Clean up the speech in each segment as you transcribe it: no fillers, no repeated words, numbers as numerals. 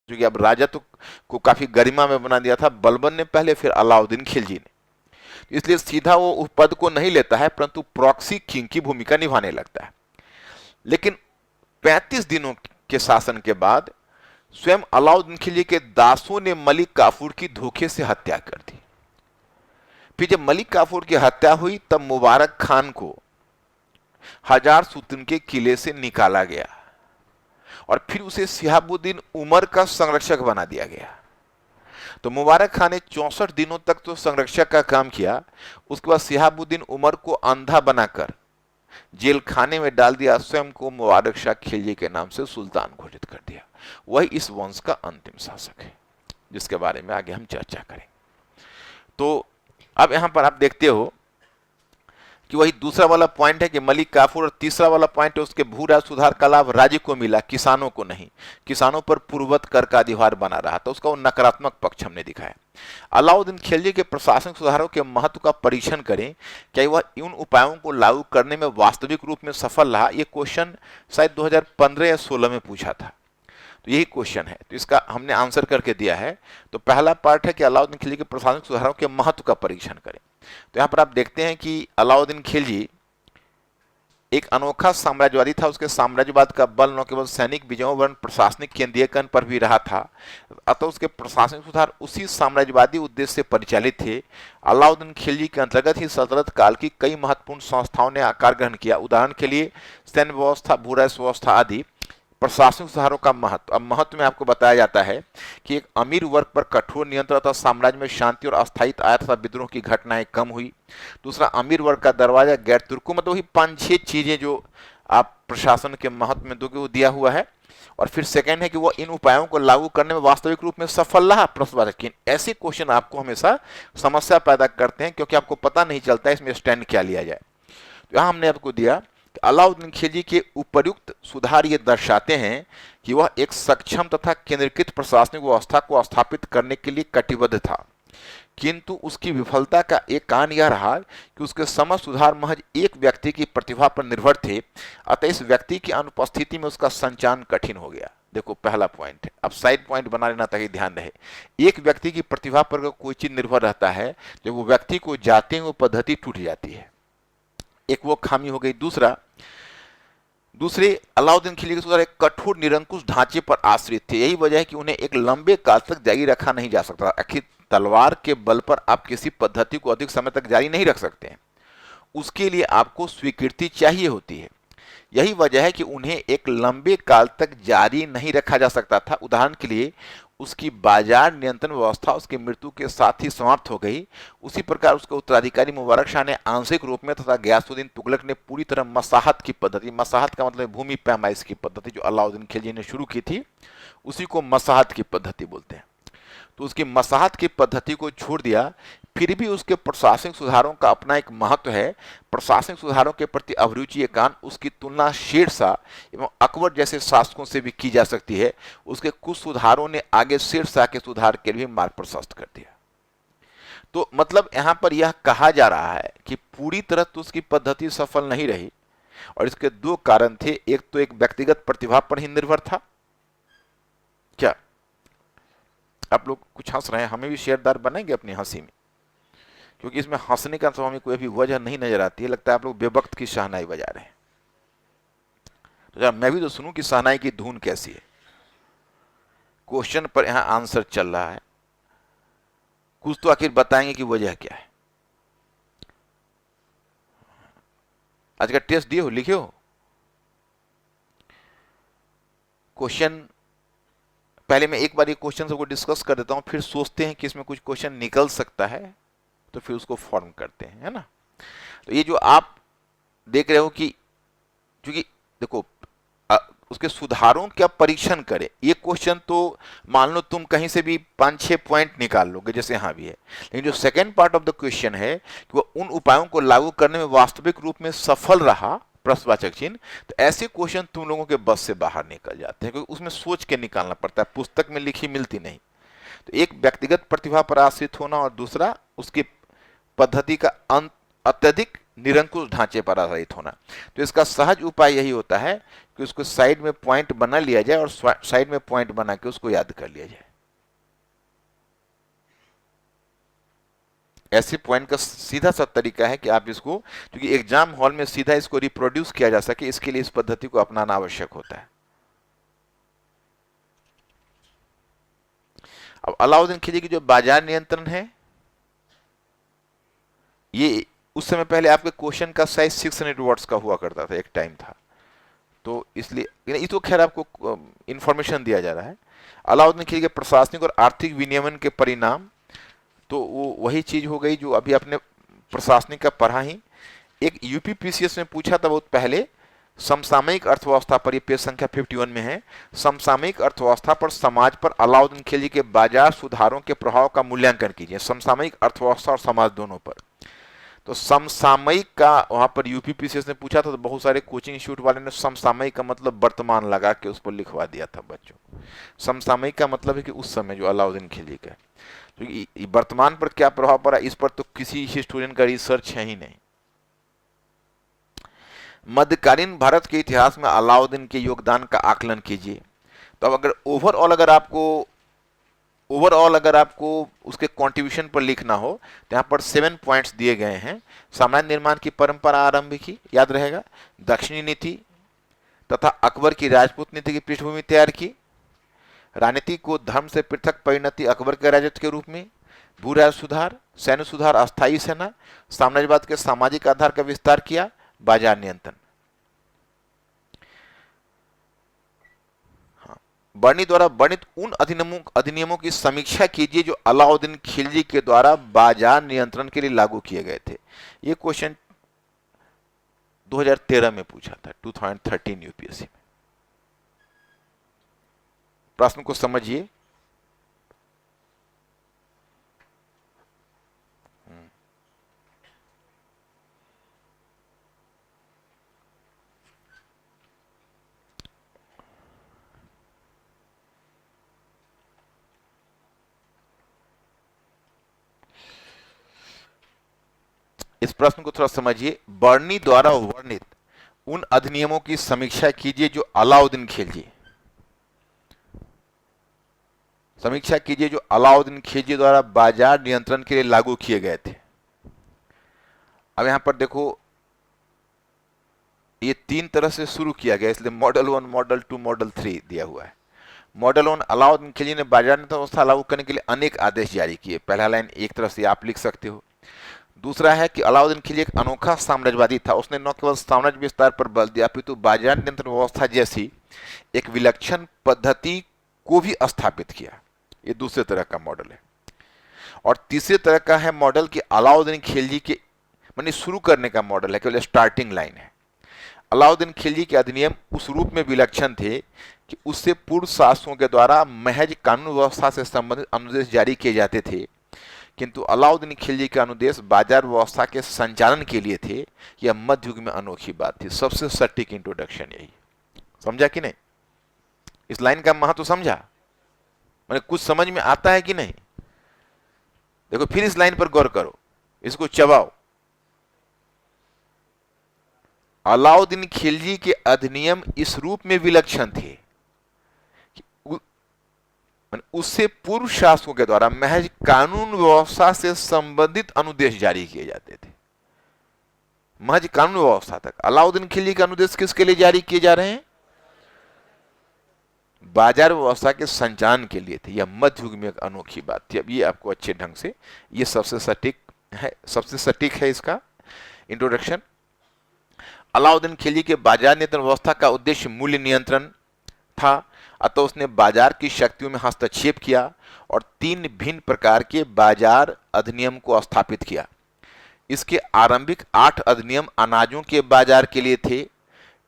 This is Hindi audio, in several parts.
जो कि अब राजत्व को काफी गरिमा में बना दिया था बलबन ने पहले, फिर अलाउद्दीन खिलजी ने। इसलिए सीधा वो उस पद को नहीं लेता है, परंतु प्रॉक्सी किंग की भूमिका निभाने लगता है। लेकिन 35 दिनों के शासन के बाद स्वयं अलाउद्दीन खिलजी के दासों ने मलिक काफूर की धोखे से हत्या कर दी। फिर जब मलिक काफूर की हत्या हुई तब मुबारक खान को हजार सुतुन के किले से निकाला गया और फिर उसे शिहाबुद्दीन उमर का संरक्षक बना दिया गया। तो मुबारक खान ने 64 दिनों तक तो संरक्षक का काम किया। उसके बाद शिहाबुद्दीन उमर को अंधा बनाकर जेल खाने में डाल दिया, स्वयं को मुबारक शाह खिलजी के नाम से सुल्तान घोषित कर दिया। वही इस वंश का अंतिम शासक है, जिसके बारे में आगे हम चर्चा करें। तो अब यहां पर आप देखते हो कि वही दूसरा वाला पॉइंट है कि मलिक काफूर, और तीसरा वाला पॉइंट है उसके भू राजस्व सुधार का लाभ राज्य को मिला, किसानों को नहीं। किसानों पर पूर्ववत कर का अधिभार बना रहा, तो उसका वो नकारात्मक पक्ष हमने दिखाया। अलाउद्दीन खिलजी के प्रशासनिक सुधारों के महत्व का परीक्षण करें, क्या वह उन उपायों को लागू करने में वास्तविक रूप में सफल रहा। यह क्वेश्चन शायद 2015 या 16 में पूछा था, तो यही क्वेश्चन है, तो इसका हमने आंसर करके दिया है। तो पहला पार्ट है कि अलाउद्दीन खिलजी के प्रशासनिक सुधारों के महत्व का परीक्षण करें। तो यहां पर आप देखते हैं कि अलाउद्दीन खिलजी एक अनोखा साम्राज्यवादी था। उसके साम्राज्यवाद का बल न केवल सैनिक विजयों वरन प्रशासनिक केंद्रीयकरण पर भी रहा था, अतः उसके प्रशासनिक सुधार उसी साम्राज्यवादी उद्देश्य से परिचालित थे। अलाउद्दीन खिलजी के अंतर्गत ही सल्तनत काल की कई महत्वपूर्ण संस्थाओं ने आकार ग्रहण किया। उदाहरण के लिए सैन्य व्यवस्था, भू राजस्व व्यवस्था आदि। प्रशासनिक सुधारों का महत्व, अब महत्व में आपको बताया जाता है कि एक अमीर वर्ग पर कठोर नियंत्रण तथा साम्राज्य में शांति और अस्थायित्व आया तथा विद्रोह की घटनाएं कम हुई। दूसरा, अमीर वर्ग का दरवाजा गैर तुर्को, मतलब वही 5-6 चीजें जो आप प्रशासन के महत्व में दोगे वो दिया हुआ है। और फिर सेकंड है कि वो इन उपायों को लागू करने में वास्तविक रूप में सफल रहा, प्रश्नवाचक। ऐसे क्वेश्चन आपको हमेशा समस्या पैदा करते हैं, क्योंकि आपको पता नहीं चलता है इसमें स्टैंड क्या लिया जाए। तो यहां हमने आपको दिया, अलाउद्दीन खिलजी के उपर्युक्त सुधार ये दर्शाते हैं कि वह एक सक्षम तथा केंद्रीकृत प्रशासनिक व्यवस्था को स्थापित करने के लिए कटिबद्ध था, किंतु उसकी विफलता का एक कारण यह रहा कि उसके समस्त सुधार महज एक व्यक्ति की प्रतिभा पर निर्भर थे, अतः इस व्यक्ति की अनुपस्थिति में उसका संचालन कठिन हो गया। देखो पहला पॉइंट है, अब साइड पॉइंट बना लेना ताकि ध्यान रहे। एक व्यक्ति की प्रतिभा पर कोई चीज निर्भर रहता है, जब वो व्यक्ति को जाते हैं वो पद्धति टूट जाती है, एक वो खामी हो गई। दूसरे अलाउद्दीन खिलजी के सुधार एक कठोर निरंकुश ढांचे पर आश्रित थे। यही वजह है कि उन्हें एक लंबे काल तक जारी रखा नहीं जा सकता। आखिर तलवार के बल पर आप किसी पद्धति को अधिक समय तक जारी नहीं रख सकते हैं, उसके लिए आपको स्वीकृति चाहिए होती है। यही वजह है कि उन्हें एक लंबे काल तक जारी नहीं रखा जा सकता था। उदाहरण के लिए उसकी बाजार नियंत्रण व्यवस्था उसकी मृत्यु के साथ ही समाप्त हो गई। उसी प्रकार उसके उत्तराधिकारी मुबारक शाह ने आंशिक रूप में तथा गयासुद्दीन तुगलक ने पूरी तरह मसाहत की पद्धति, मसाहत का मतलब भूमि पैमाइश की पद्धति जो अलाउद्दीन खिलजी ने शुरू की थी, उसी को मसाहत की पद्धति बोलते हैं। तो उसकी मसाहत की पद्धति को छोड़ दिया। फिर भी उसके प्रशासनिक सुधारों का अपना एक महत्व है। प्रशासनिक सुधारों के प्रति अभिरुचि के कारण उसकी तुलना शेरशाह एवं अकबर जैसे शासकों से भी की जा सकती है। उसके कुछ सुधारों ने आगे शेरशाह के सुधार के लिए मार्ग प्रशस्त कर दिया। तो मतलब यहां पर यह कहा जा रहा है कि पूरी तरह तो उसकी पद्धति सफल नहीं रही, और इसके दो कारण थे। एक तो एक व्यक्तिगत प्रतिभा पर ही निर्भर था। क्या आप लोग कुछ हंस रहे हैं? हमें भी शेयरदार बनेंगे अपनी हंसी में, क्योंकि इसमें हंसने का तो हमें कोई भी वजह नहीं नजर आती है। लगता है आप लोग बेवक्त की शहनाई बजा रहे हैं। तो जरा मैं भी तो सुनूं कि शहनाई की धुन कैसी है। क्वेश्चन पर यहां आंसर चल रहा है, कुछ तो आखिर बताएंगे कि वजह क्या है। आज का टेस्ट दिए हो, लिखे हो क्वेश्चन? पहले मैं एक बार ये क्वेश्चन सबको डिस्कस कर देता हूं, फिर सोचते हैं कि इसमें कुछ क्वेश्चन निकल सकता है, तो फिर उसको फॉर्म करते हैं, है ना। तो ये जो आप देख रहे हो कि क्योंकि देखो उसके सुधारों का परीक्षण करें, ये क्वेश्चन तो मान लो तुम कहीं से भी 5-6 पॉइंट निकाल लोगे जैसे यहां भी है, लेकिन जो second part of the question है कि वो उन उपायों को लागू करने में वास्तविक रूप में सफल रहा, प्रश्नवाचक चिन्ह, तो ऐसे क्वेश्चन तुम लोगों के बस से बाहर निकल जाते हैं, क्योंकि उसमें सोच के निकालना पड़ता है, पुस्तक में लिखी मिलती नहीं। तो एक व्यक्तिगत प्रतिभा पर आश्रित होना, और दूसरा उसकी पद्धति का अत्यधिक निरंकुश ढांचे पर आधारित होना। तो इसका सहज उपाय यही होता है कि उसको साइड में पॉइंट बना लिया जाए और साइड में पॉइंट बना के उसको याद कर लिया जाए। ऐसे पॉइंट का सीधा सा तरीका है कि आप इसको, क्योंकि एग्जाम हॉल में सीधा इसको रिप्रोड्यूस किया जा सके, इसके लिए इस पद्धति को अपनाना आवश्यक होता है। अब अलाउद्दीन खिलजी की जो बाजार नियंत्रण है, ये उस समय पहले आपके क्वेश्चन का साइज 600 वर्ड्स का हुआ करता था, एक टाइम था, तो इसलिए इसको खैर आपको इंफॉर्मेशन दिया जा रहा है। अलाउद्दीन खिलजी के प्रशासनिक और आर्थिक विनियमन के परिणाम, तो वो वही चीज हो गई जो अभी आपने प्रशासनिक का पढ़ा ही। एक यूपीपीसीएस में पूछा था बहुत पहले, समसामयिक अर्थव्यवस्था पर, ये पेज संख्या 51 में है, समसामयिक अर्थव्यवस्था पर समाज पर अलाउद्दीन खिलजी के बाजार सुधारों के प्रभाव का मूल्यांकन कीजिए। समसामयिक अर्थव्यवस्था और समाज दोनों पर, तो समसामयिक का वहां पर यूपीपीसीएस ने पूछा था, तो बहुत सारे कोचिंग इंस्टीट्यूट वाले ने समसामयिक का मतलब वर्तमान लगा के उस पर लिखवा दिया था बच्चों। समसामयिक का मतलब है कि उस समय जो अलाउद्दीन खिलजी का, तो वर्तमान पर क्या प्रभाव पड़ा, इस पर तो किसी हिस्टोरियन का रिसर्च है ही नहीं। मध्यकालीन भारत के इतिहास में अलाउद्दीन के योगदान का आकलन कीजिए। तो अब अगर ओवरऑल अगर आपको उसके कंट्रीब्यूशन पर लिखना हो, तो यहाँ पर 7 पॉइंट्स दिए गए हैं। साम्राज्य निर्माण की परंपरा आरंभ की, याद रहेगा, दक्षिणी नीति तथा अकबर की राजपूत नीति की पृष्ठभूमि तैयार की, राजनीति को धर्म से पृथक परिणति अकबर के राजत्व के रूप में, भू राजस्व सुधार, सैन्य सुधार, अस्थायी सेना, साम्राज्यवाद के सामाजिक आधार का विस्तार किया, बाजार नियंत्रण। बर्नी द्वारा वर्णित उन अधिनियमों की समीक्षा कीजिए जो अलाउद्दीन खिलजी के द्वारा बाजार नियंत्रण के लिए लागू किए गए थे। ये क्वेश्चन 2013 में पूछा था, 2013 यूपीएससी में। प्रश्न को समझिए। इस प्रश्न को थोड़ा समझिए। बर्नी द्वारा वर्णित उन अधिनियमों की समीक्षा कीजिए जो अलाउद्दीन खिलजी द्वारा बाजार नियंत्रण के लिए लागू किए गए थे। अब यहां पर देखो, ये 3 तरह से शुरू किया गया, इसलिए मॉडल 1, मॉडल 2, मॉडल 3 दिया हुआ है। मॉडल 1, अलाउद्दीन खिलजी ने बाजार नियंत्रण व्यवस्था लागू करने के लिए अनेक आदेश जारी किए। पहला लाइन एक तरह से आप लिख सकते हो। दूसरा है कि अलाउद्दीन खिलजी एक अनोखा साम्राज्यवादी था, उसने न केवल साम्राज्य विस्तार पर बल दिया, अपितु बाजार नियंत्रण व्यवस्था जैसी एक विलक्षण पद्धति को भी स्थापित किया। ये दूसरे तरह का मॉडल है। और तीसरे तरह का है मॉडल कि अलाउद्दीन खिलजी के माने शुरू करने का मॉडल है, केवल स्टार्टिंग लाइन है। अलाउद्दीन खिलजी के अधिनियम उस रूप में विलक्षण थे कि उससे पूर्व शासकों के द्वारा महज कानून व्यवस्था से संबंधित अनुदेश जारी किए जाते थे, किंतु अलाउद्दीन खिलजी के अनुदेश बाजार व्यवस्था के संचालन के लिए थे। यह मध्य युग में अनोखी बात थी। सबसे सटीक इंट्रोडक्शन यही। समझा कि नहीं? इस लाइन का महत्व समझा? मैंने कुछ समझ में आता है कि नहीं? देखो, फिर इस लाइन पर गौर करो, इसको चबाओ। अलाउद्दीन खिलजी के अधिनियम इस रूप में विलक्षण थे, उससे पूर्व शासकों के द्वारा महज कानून व्यवस्था से संबंधित अनुदेश जारी किए जाते थे। महज कानून व्यवस्था तक। अलाउद्दीन खिलजी के अनुदेश किसके लिए जारी किए जा रहे हैं? बाजार व्यवस्था के संचालन के लिए थे। यह मध्य युग में एक अनोखी बात थी। अब ये आपको अच्छे ढंग से, ये सबसे सटीक है इसका इंट्रोडक्शन। अलाउद्दीन खिलजी के बाजार नियंत्रण व्यवस्था का उद्देश्य मूल्य नियंत्रण था, अतः उसने बाजार की शक्तियों में हस्तक्षेप किया और 3 भिन्न प्रकार के बाजार अधिनियम को स्थापित किया। इसके आरंभिक 8 अधिनियम अनाजों के बाजार के लिए थे।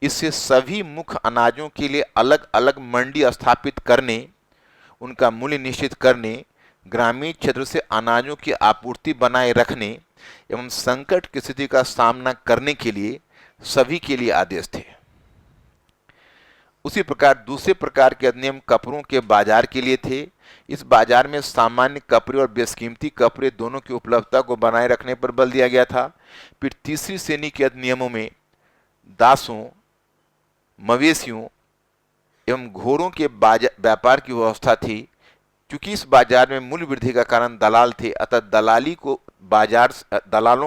इससे सभी मुख्य अनाजों के लिए अलग अलग मंडी स्थापित करने, उनका मूल्य निश्चित करने, ग्रामीण क्षेत्र से अनाजों की आपूर्ति बनाए रखने एवं संकट की स्थिति का सामना करने के लिए सभी के लिए आदेश थे। उसी प्रकार दूसरे प्रकार के अधिनियम कपड़ों के बाजार के लिए थे। इस बाजार में सामान्य कपड़े और बेशकीमती कपड़े दोनों की उपलब्धता को बनाए रखने पर बल दिया गया था। फिर तीसरी श्रेणी के अधिनियमों में दासों, मवेशियों एवं घोड़ों के व्यापार की व्यवस्था थी। क्योंकि इस बाजार में मूल्य वृद्धि का कारण दलाल थे, अतः दलालों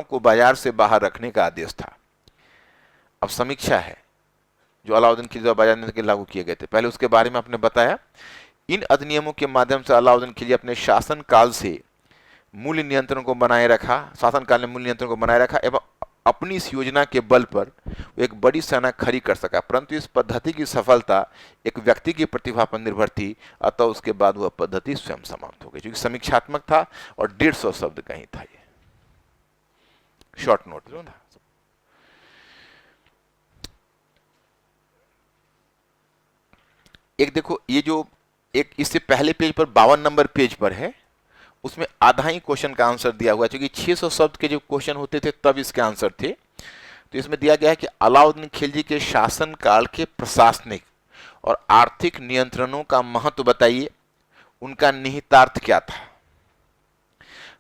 को बाजार से बाहर रखने का आदेश था। अब समीक्षा है जो अलाउद्दीन खिलजी द्वारा बाजार नियंत्रण के लागू किए गए थे। पहले उसके बारे में आपने बताया। इन अधिनियमों के माध्यम से अलाउद्दीन खिलजी अपने शासनकाल से मूल्य नियंत्रण को बनाए रखा, शासनकाल में मूल्य नियंत्रण को बनाए रखा एवं अपनी इस योजना के बल पर वो एक बड़ी सेना खड़ी कर सका। परंतु इस पद्धति की सफलता एक व्यक्ति की प्रतिभा पर निर्भर थी, अतः उसके बाद वह पद्धति स्वयं समाप्त हो गई, क्योंकि समीक्षात्मक था और 150 शब्द का ही था। ये शॉर्ट नोट में था। एक देखो, ये जो एक इससे पहले पेज पर 52 नंबर पेज पर है, उसमें आधा ही क्वेश्चन का आंसर दिया हुआ है। क्योंकि 600 शब्द के जो क्वेश्चन होते थे तब इसके आंसर थे। तो इसमें दिया गया है कि अलाउद्दीन खिलजी के शासनकाल के प्रशासनिक और आर्थिक नियंत्रणों का महत्व बताइए, उनका निहितार्थ क्या था।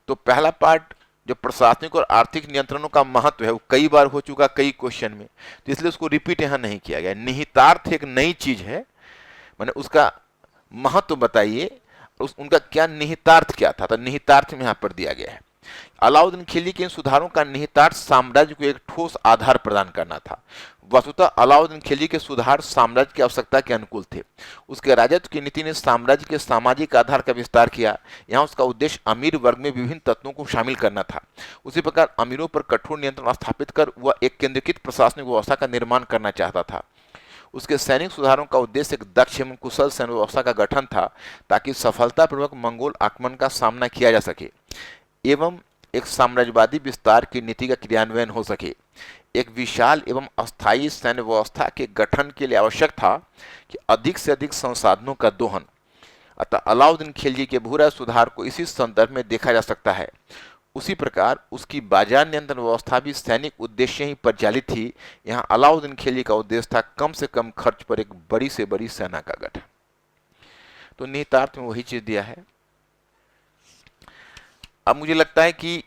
तो पहला पार्ट जो प्रशासनिक और आर्थिक नियंत्रणों का महत्व है वो कई बार हो चुका कई क्वेश्चन में, तो इसलिए उसको रिपीट यहां नहीं किया गया। निहितार्थ एक नई चीज है, मैंने उसका महत्व बताइए, उनका क्या निहितार्थ क्या था, तो निहितार्थ में यहां पर दिया गया है। अलाउद्दीन खिलजी के इन सुधारों का निहितार्थ साम्राज्य को एक ठोस आधार प्रदान करना था। वस्तुतः अलाउद्दीन खिलजी के सुधार साम्राज्य की आवश्यकता के अनुकूल थे। उसके राजत्व की नीति ने साम्राज्य के सामाजिक आधार का विस्तार किया। यहाँ उसका उद्देश्य अमीर वर्ग में विभिन्न तत्वों को शामिल करना था। उसी प्रकार अमीरों पर कठोर नियंत्रण स्थापित कर वह एक केंद्रीकृत प्रशासनिक व्यवस्था का निर्माण करना चाहता था। उसके सैनिक सुधारों का उद्देश्य एक दक्ष एवं कुशल सैन्य व्यवस्था का गठन था, ताकि सफलतापूर्वक मंगोल आक्रमण का सामना किया जा सके एवं एक साम्राज्यवादी विस्तार की नीति का क्रियान्वयन हो सके। एक विशाल एवं अस्थायी सैन्य व्यवस्था के गठन के लिए आवश्यक था कि अधिक से अधिक संसाधनों का दोहन। अतः अलाउद्दीन खिलजी के भूरा सुधार को इसी संदर्भ में देखा जा सकता है। उसी प्रकार उसकी बाजार नियंत्रण व्यवस्था भी सैनिक उद्देश्य ही परिचालित थी। यहाँ अलाउद्दीन खिलजी का उद्देश्य था कम से कम खर्च पर एक बड़ी से बड़ी सेना का गठन। तो निहितार्थ में वही चीज दिया है। अब मुझे लगता है कि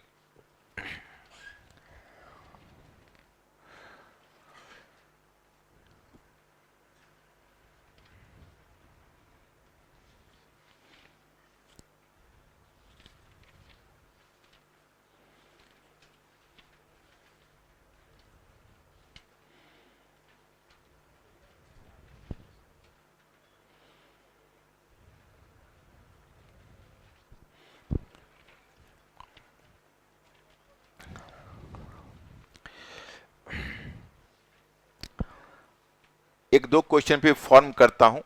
एक दो क्वेश्चन पे फॉर्म करता हूं।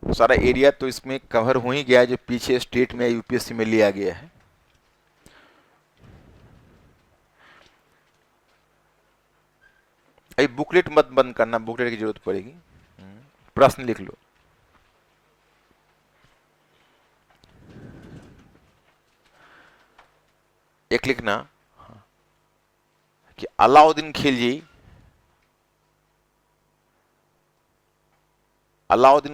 सारा एरिया तो इसमें कवर हो ही गया जो पीछे स्टेट में यूपीएससी में लिया गया है। अभी बुकलेट मत बंद करना, बुकलेट की जरूरत पड़ेगी। प्रश्न लिख लो। एक लिखना कि अलाउद्दीन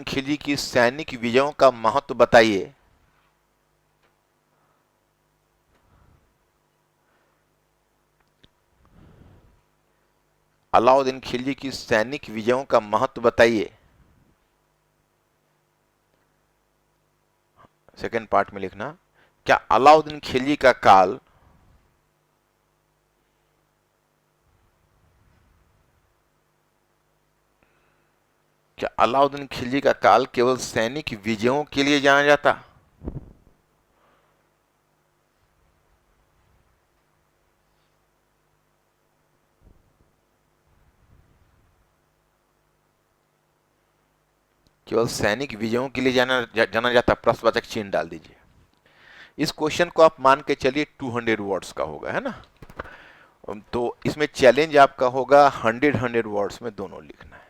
खिलजी की सैनिक विजयों का महत्व बताइए। अलाउद्दीन खिलजी की सैनिक विजयों का महत्व बताइए। सेकंड पार्ट में लिखना, क्या अलाउद्दीन खिलजी का काल केवल सैनिक विजयों के लिए जाना जाता? केवल सैनिक विजयों के लिए जाना जाता? प्रश्नवाचक चिन्ह डाल दीजिए। इस क्वेश्चन को आप मान के चलिए 200 वर्ड्स का होगा, है ना। तो इसमें चैलेंज आपका होगा 100 वर्ड्स में दोनों लिखना है।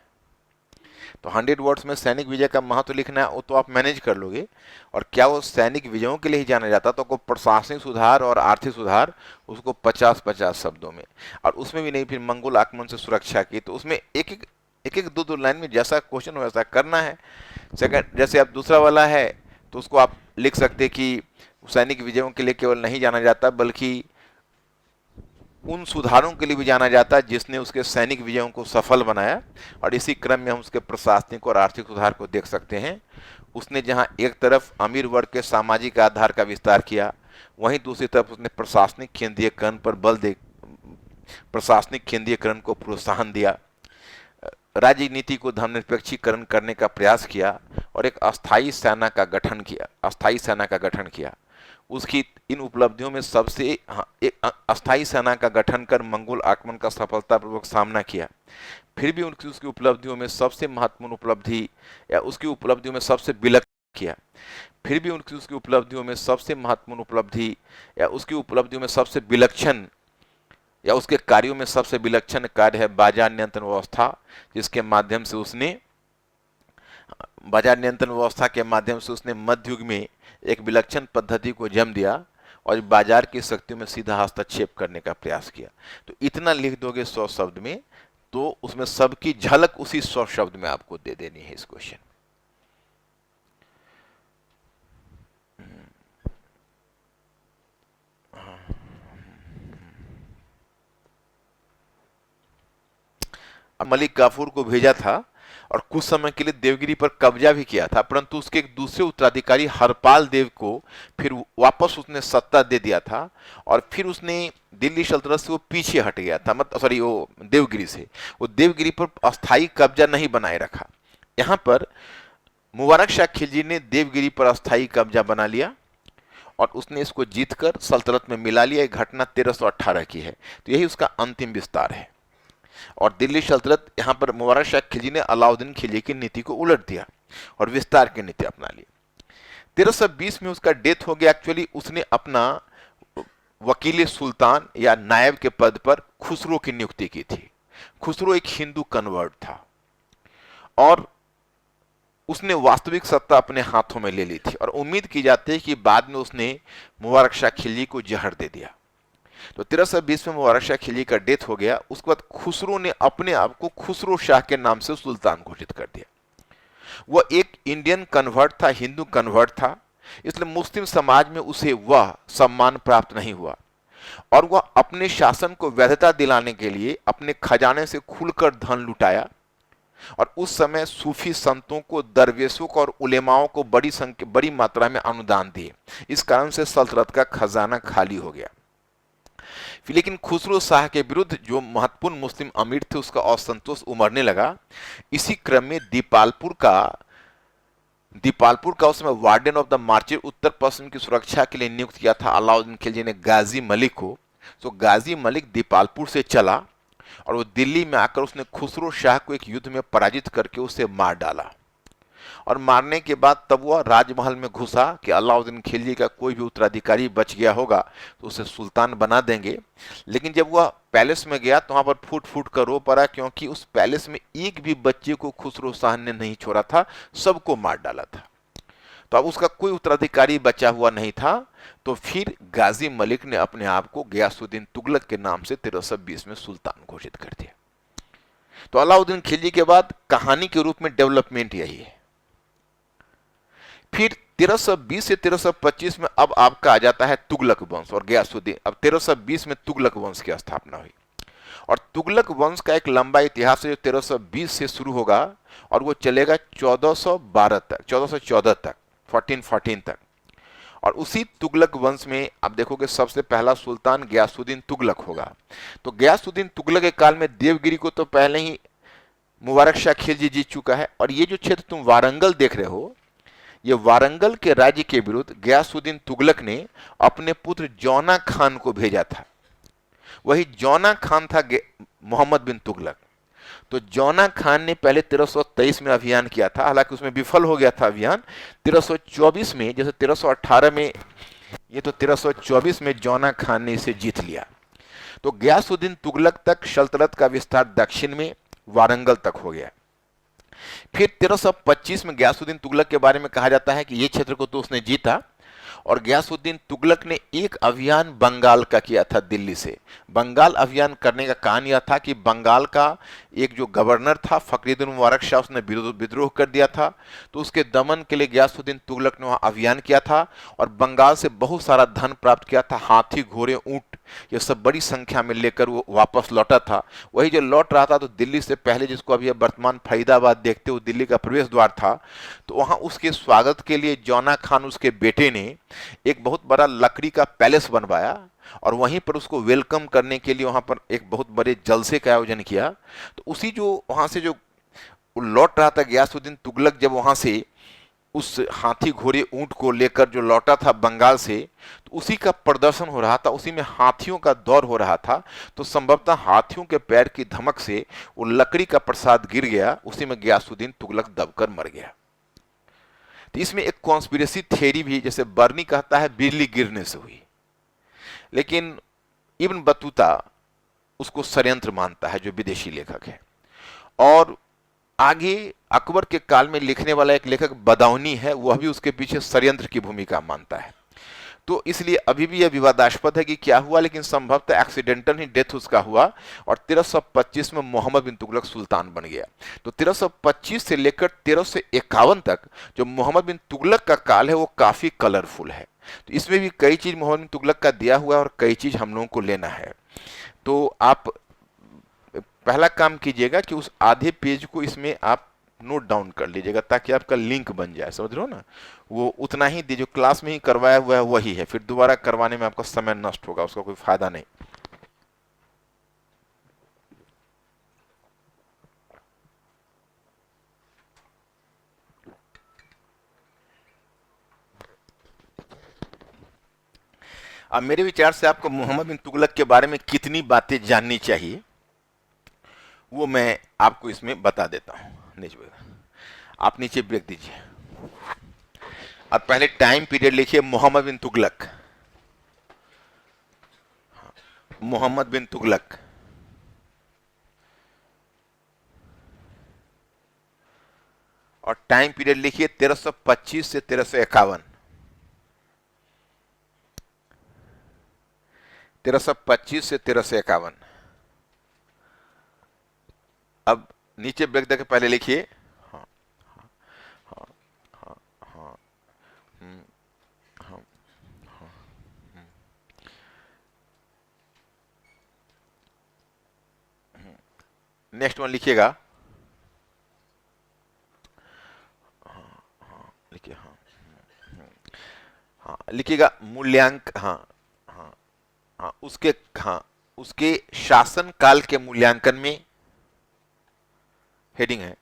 तो 100 वर्ड्स में सैनिक विजय का महत्व लिखना है, वो तो आप मैनेज कर लोगे। और क्या वो सैनिक विजयों के लिए ही जाना जाता, तो को प्रशासनिक सुधार और आर्थिक सुधार उसको 50-50 शब्दों में, और उसमें भी नहीं फिर मंगोल आक्रमण से सुरक्षा की, तो उसमें एक एक 2-2 लाइन में जैसा क्वेश्चन हो वैसा करना है। सेकंड, जैसे आप दूसरा वाला है तो उसको आप लिख सकते कि सैनिक विजयों के लिए केवल नहीं जाना जाता बल्कि उन सुधारों के लिए भी जाना जाता है जिसने उसके सैनिक विजयों को सफल बनाया। और इसी क्रम में हम उसके प्रशासनिक और आर्थिक सुधार को देख सकते हैं। उसने जहां एक तरफ अमीर वर्ग के सामाजिक आधार का विस्तार किया, वहीं दूसरी तरफ उसने प्रशासनिक केंद्रीयकरण को प्रोत्साहन दिया, राजनीति को धर्मनिरपेक्षीकरण करने का प्रयास किया और एक अस्थायी सेना का गठन किया। उसकी इन उपलब्धियों में सबसे एक अस्थायी सेना का गठन कर मंगोल आक्रमण का सफलतापूर्वक सामना किया। फिर भी उसकी उपलब्धियों में सबसे महत्वपूर्ण उपलब्धि या उसकी उपलब्धियों में सबसे विलक्षण किया फिर भी उसकी उपलब्धियों में सबसे महत्वपूर्ण उपलब्धि या उसकी उपलब्धियों में सबसे विलक्षण या उसके कार्यों में सबसे विलक्षण कार्य है बाजार नियंत्रण व्यवस्था, जिसके माध्यम से उसने मध्य युग में एक विलक्षण पद्धति को जन्म दिया और बाजार की शक्तियों में सीधा हस्तक्षेप करने का प्रयास किया। तो इतना लिख दोगे 100 शब्द में, तो उसमें सबकी झलक उसी 100 शब्द में आपको दे देनी है इस क्वेश्चन। मलिक काफूर को भेजा था और कुछ समय के लिए देवगिरी पर कब्जा भी किया था, परंतु उसके एक दूसरे उत्तराधिकारी हरपाल देव को फिर वापस उसने सत्ता दे दिया था और फिर उसने दिल्ली सल्तनत से वो पीछे हट गया था, वो देवगिरी से वो देवगिरी पर अस्थायी कब्जा नहीं बनाए रखा। यहाँ पर मुबारक शाह खिलजी ने देवगिरी पर अस्थायी कब्जा बना लिया और उसने इसको जीतकर सल्तनत में मिला लिया। एक घटना 1318 की है, तो यही उसका अंतिम विस्तार है। और दिल्ली सल्तनत यहाँ पर मुबारक शाह खिलजी ने अलाउद्दीन खिलजी की नीति को उलट दिया और विस्तार की नीति अपना ली। 1320 में उसका डेथ हो गया। एक्चुअली उसने अपना वकील सुल्तान या नायब के पद पर खुसरो की नियुक्ति की थी। खुसरो एक हिंदू कन्वर्ट था और उसने वास्तविक सत्ता अपने हाथों में ले ली थी और उम्मीद की जाती है कि बाद में उसने मुबारक शाह खिलजी को जहर दे दिया। तो 1320 में मुबारक शाह खिलजी का डेथ हो गया। उसके बाद खुसरो ने अपने आप को खुसरो शाह के नाम से सुल्तान घोषित कर दिया। वह एक इंडियन कन्वर्ट था, हिंदू कन्वर्ट था, इसलिए मुस्लिम समाज में उसे वह सम्मान प्राप्त नहीं हुआ और वह अपने शासन को वैधता दिलाने के लिए अपने खजाने से खुलकर धन लुटाया और उस समय सूफी संतों को, दरवेशों को और उलेमाओं को बड़ी मात्रा में अनुदान दिए। इस कारण से सल्तनत का खजाना खाली हो गया। लेकिन खुसरो शाह के विरुद्ध जो महत्वपूर्ण मुस्लिम अमीर थे उसका असंतोष उमड़ने लगा। इसी क्रम में दीपालपुर का उसमें वार्डन ऑफ द मार्चेस उत्तर पश्चिम की सुरक्षा के लिए नियुक्त किया था अलाउद्दीन खिलजी ने गाजी मलिक को। तो गाजी मलिक दीपालपुर से चला और वो दिल्ली में आकर उसने खुसरो शाह को एक युद्ध में पराजित करके उसे मार डाला और मारने के बाद तब वह राजमहल में घुसा कि अलाउद्दीन खिलजी का कोई भी उत्तराधिकारी बच गया होगा तो उसे सुल्तान बना देंगे। लेकिन जब वह पैलेस में गया तो वहां पर फूट फूट कर रो पड़ा, क्योंकि उस पैलेस में एक भी बच्चे को खुसरो शाह ने नहीं छोड़ा था, सबको मार डाला था। तो अब उसका कोई उत्तराधिकारी बचा हुआ नहीं था। तो फिर गाजी मलिक ने अपने आप को गयासुद्दीन तुगलक के नाम से 1320 में सुल्तान घोषित कर दिया। तो अलाउद्दीन खिलजी के बाद कहानी के रूप में डेवलपमेंट यही है। फिर 1320 से 1325 में अब आपका आ जाता है तुगलक वंश और गयासुद्दीन। अब 1320 में तुगलक वंश की स्थापना हुई और तुगलक वंश का एक लंबा इतिहास है जो 1320 से शुरू होगा और वो चलेगा 1414 तक 1414 तक। और उसी तुगलक वंश में आप देखोगे सबसे पहला सुल्तान गयासुद्दीन तुगलक होगा। तो गयासुद्दीन तुगलक के काल में देवगिरी को तो पहले ही मुबारक शाह खिलजी जीत चुका है और ये जो क्षेत्र तुम वारंगल देख रहे हो, ये वारंगल के राज्य के विरुद्ध गयासुद्दीन तुगलक ने अपने पुत्र जौना खान को भेजा था। वही जौना खान था मोहम्मद बिन तुगलक। तो जौना खान ने पहले 1323 में अभियान किया था, हालांकि उसमें विफल हो गया था अभियान। 1324 में, जैसे 1318 में, ये तो 1324 में जौना खान ने इसे जीत लिया। तो गयासुद्दीन तुगलक तक सल्तनत का विस्तार दक्षिण में वारंगल तक हो गया। फिर 1325 में गयासुद्दीन तुगलक के बारे में कहा जाता है कि ये क्षेत्र को तो उसने जीता और गयासुद्दीन तुगलक ने एक अभियान बंगाल का किया था दिल्ली से। बंगाल अभियान करने का कारण यह था कि बंगाल का एक जो गवर्नर था फखरुद्दीन मुबारक शाह, उसने विद्रोह कर दिया था। तो उसके दमन के लिए गयासुद्दीन तुगलक ने वहां अभियान किया था और बंगाल से बहुत सारा धन प्राप्त किया था, हाथी, घोड़े, ऊंट ये सब बड़ी संख्या में लेकर वो वापस लौटा था। वही जो लौट रहा था तो दिल्ली से पहले, जिसको अभी वर्तमान फरीदाबाद देखते हो, दिल्ली का प्रवेश द्वार था, तो वहां उसके स्वागत के लिए जौना खान उसके बेटे ने एक बहुत बड़ा लकड़ी का पैलेस बनवाया और वहीं पर उसको वेलकम करने के लिए वहां पर एक बहुत बड़े जलसे का आयोजन किया। तो उसी जो वहां से जो लौट रहा था गयासुद्दीन तुगलक, जब वहां से उस हाथी घोड़े ऊंट को लेकर जो लौटा था बंगाल से, तो उसी का प्रदर्शन हो रहा था, उसी में हाथियों का दौर हो रहा था। तो संभवतः हाथियों के पैर की धमक से वो लकड़ी का प्रसाद गिर गया, उसी में गयासुद्दीन तुगलक दबकर मर गया। तो इसमें एक कॉन्स्पिरेसी थ्योरी भी, जैसे बर्नी कहता है बिजली गिरने से हुई, लेकिन इब्न बतूता उसको षड्यंत्र मानता है, जो विदेशी लेखक है। और आगे अकबर के काल में लिखने वाला एक लेखक बदाऊनी है, वह भी उसके पीछे षड्यंत्र की भूमिका मानता है। तो इसलिए अभी भी यह विवादास्पद है कि क्या हुआ, लेकिन संभवतः एक्सीडेंटल ही डेथ उसका हुआ और 1325 में मोहम्मद बिन तुगलक सुल्तान बन गया। तो 1325 से लेकर 1351 तक जो मोहम्मद बिन तुगलक का काल है वो काफी कलरफुल है। तो इसमें भी कई चीज मोहम्मद बिन तुगलक का दिया हुआ है और कई चीज हम लोगों को लेना है। तो आप पहला काम कीजिएगा कि उस आधे पेज को इसमें आप नोट डाउन कर लीजिएगा, ताकि आपका लिंक बन जाए, समझ रहे हो ना। वो उतना ही जो क्लास में ही करवाया हुआ है वही है, फिर दोबारा करवाने में आपका समय नष्ट होगा, उसका कोई फायदा नहीं। अब मेरे विचार से आपको मोहम्मद बिन तुगलक के बारे में कितनी बातें जाननी चाहिए वो मैं आपको इसमें बता देता हूं। नीचे आप नीचे ब्रेक दीजिए और पहले टाइम पीरियड लिखिए मोहम्मद बिन तुगलक। मोहम्मद बिन तुगलक और टाइम पीरियड लिखिए 1325 से 1351। 1325 से 1351। अब नीचे ब्रेक देकर पहले लिखिए हाँ हाँ हाँ हाँ हाँ हाँ हाँ। नेक्स्ट वन लिखिएगा, लिखिए हाँ हाँ लिखिएगा मूल्यांक, हाँ हाँ हाँ उसके, हाँ उसके शासन काल के मूल्यांकन में, हेडिंग है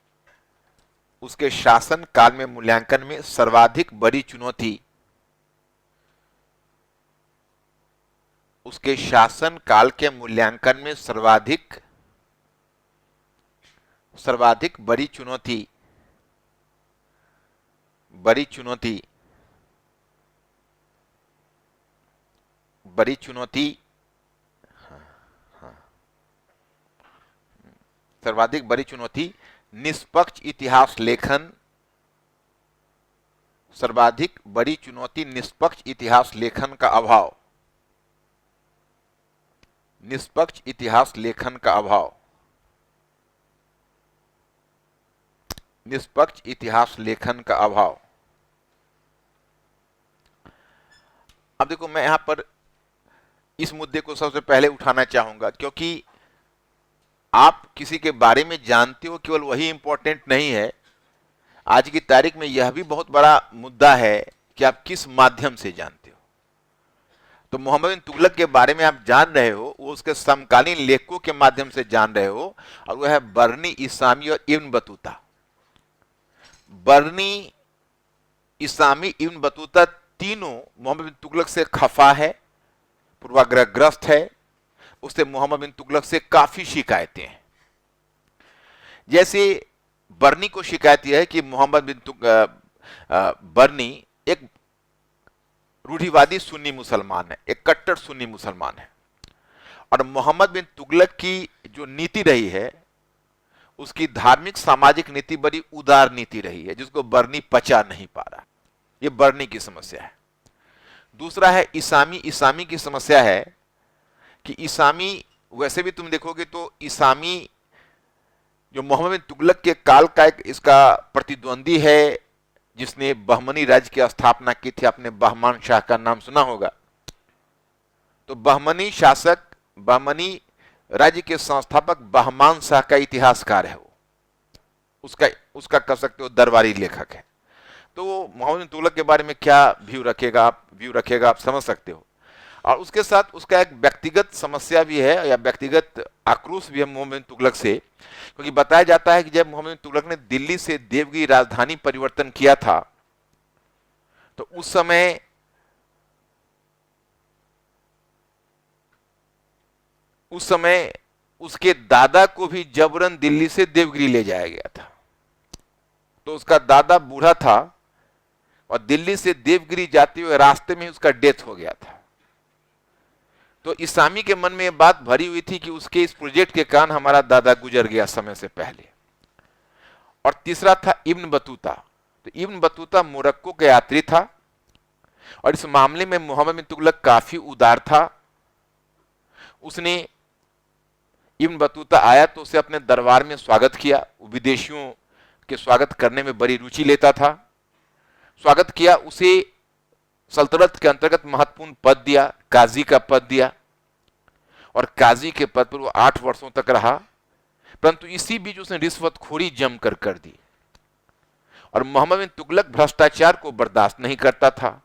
उसके शासन काल में मूल्यांकन में सर्वाधिक बड़ी चुनौती, उसके शासन काल के मूल्यांकन में सर्वाधिक बड़ी चुनौती, बड़ी चुनौती, बड़ी चुनौती, सर्वाधिक बड़ी चुनौती निष्पक्ष इतिहास लेखन, सर्वाधिक बड़ी चुनौती निष्पक्ष इतिहास लेखन का अभाव, निष्पक्ष इतिहास लेखन का अभाव, निष्पक्ष इतिहास लेखन का अभाव। अब देखो मैं यहां पर इस मुद्दे को सबसे पहले उठाना चाहूंगा, क्योंकि आप किसी के बारे में जानते हो केवल वही इंपॉर्टेंट नहीं है, आज की तारीख में यह भी बहुत बड़ा मुद्दा है कि आप किस माध्यम से जानते हो। तो मोहम्मद बिन तुगलक के बारे में आप जान रहे हो, वो उसके समकालीन लेखकों के माध्यम से जान रहे हो, और वह है बर्नी, इसामी और इब्न बतूता। बर्नी, इसामी, इब्न बतूता तीनों मोहम्मद बिन तुगलक से खफा है, पूर्वाग्रहग्रस्त है, उससे मोहम्मद बिन तुगलक से काफी शिकायतें हैं। जैसे बर्नी को शिकायत यह है कि मोहम्मद बिन बर्नी एक रूढ़िवादी सुन्नी मुसलमान है, एक कट्टर सुन्नी मुसलमान है, और मोहम्मद बिन तुगलक की जो नीति रही है उसकी धार्मिक सामाजिक नीति बड़ी उदार नीति रही है, जिसको बर्नी पचा नहीं पा रहा। यह बर्नी की समस्या है। दूसरा है इसामी। इसामी की समस्या है कि इसामी, वैसे भी तुम देखोगे तो इसामी जो मोहम्मद बिन तुगलक के काल का एक इसका प्रतिद्वंदी है, जिसने बहमनी राज्य की स्थापना की थी। आपने बहमान शाह का नाम सुना होगा। तो बहमनी शासक, बहमनी राज्य के संस्थापक बहमान शाह का इतिहासकार है वो, उसका उसका कह सकते हो दरबारी लेखक है। तो वो मोहम्मद बिन तुगलक के बारे में क्या व्यू रखेगा आप समझ सकते हो। और उसके साथ उसका एक व्यक्तिगत समस्या भी है या व्यक्तिगत आक्रोश भी है मोहम्मद बिन तुगलक से, क्योंकि बताया जाता है कि जब मोहम्मद बिन तुगलक ने दिल्ली से देवगिरी राजधानी परिवर्तन किया था तो उस समय उसके दादा को भी जबरन दिल्ली से देवगिरी ले जाया गया था। तो उसका दादा बूढ़ा था और दिल्ली से देवगिरी जाते हुए रास्ते में ही उसका डेथ हो गया था। तो इसामी के मन में यह बात भरी हुई थी कि उसके इस प्रोजेक्ट के कारण हमारा दादा गुजर गया समय से पहले। और तीसरा था इब्न बतूता। तो इब्न बतूता मोरक्को का यात्री था और इस मामले में मोहम्मद बिन तुगलक काफी उदार था। उसने इब्न बतूता आया तो उसे अपने दरबार में स्वागत किया। विदेशियों के स्वागत करने में बड़ी रुचि लेता था। स्वागत किया, उसे सल्तनत के अंतर्गत महत्वपूर्ण पद दिया, काजी का पद दिया और काजी के पद पर वो 8 वर्षों तक रहा। परंतु इसी बीच उसने रिश्वतखोरी जमकर कर दी और मोहम्मद बिन तुगलक भ्रष्टाचार को बर्दाश्त नहीं करता था।